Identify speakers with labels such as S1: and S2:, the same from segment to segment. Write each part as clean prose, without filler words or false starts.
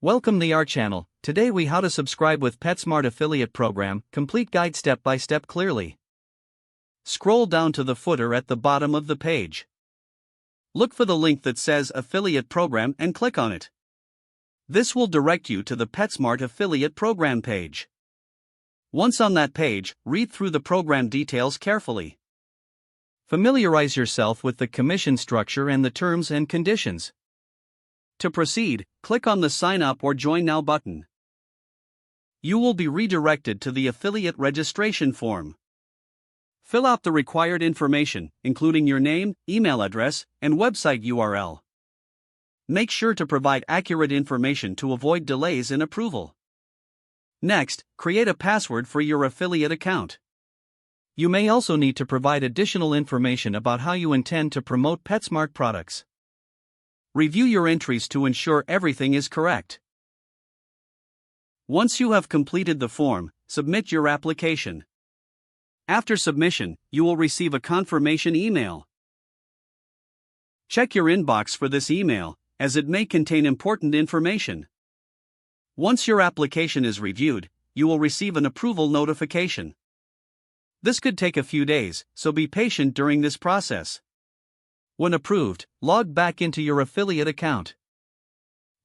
S1: Welcome to our channel. Today we how to subscribe with Petsmart affiliate program, complete guide step by step clearly. Scroll down to the footer at the bottom of the page. Look for the link that says affiliate program and click on it. This will direct you to the Petsmart affiliate program page. Once on that page, read through the program details carefully. Familiarize yourself with the commission structure and the terms and conditions. To proceed, click on the Sign Up or Join Now button. You will be redirected to the affiliate registration form. Fill out the required information, including your name, email address, and website URL. Make sure to provide accurate information to avoid delays in approval. Next, create a password for your affiliate account. You may also need to provide additional information about how you intend to promote Petsmart products. Review your entries to ensure everything is correct. Once you have completed the form, submit your application. After submission, you will receive a confirmation email. Check your inbox for this email, as it may contain important information. Once your application is reviewed, you will receive an approval notification. This could take a few days, so be patient during this process. When approved, log back into your affiliate account.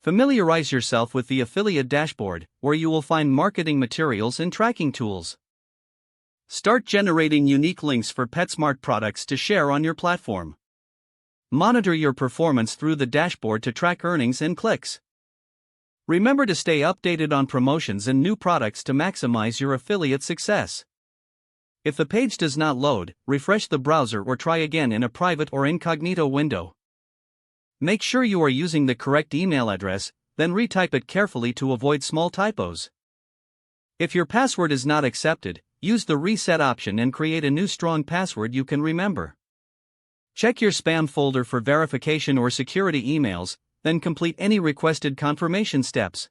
S1: Familiarize yourself with the affiliate dashboard, where you will find marketing materials and tracking tools. Start generating unique links for Petsmart products to share on your platform. Monitor your performance through the dashboard to track earnings and clicks. Remember to stay updated on promotions and new products to maximize your affiliate success. If the page does not load, refresh the browser or try again in a private or incognito window. Make sure you are using the correct email address, then retype it carefully to avoid small typos. If your password is not accepted, use the reset option and create a new strong password you can remember. Check your spam folder for verification or security emails, then complete any requested confirmation steps.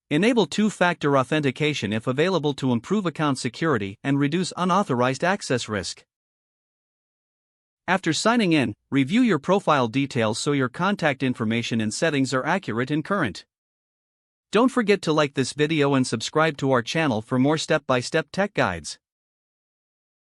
S1: Enable two-factor authentication if available to improve account security and reduce unauthorized access risk. After signing in, review your profile details so your contact information and settings are accurate and current. Don't forget to like this video and subscribe to our channel for more step-by-step tech guides.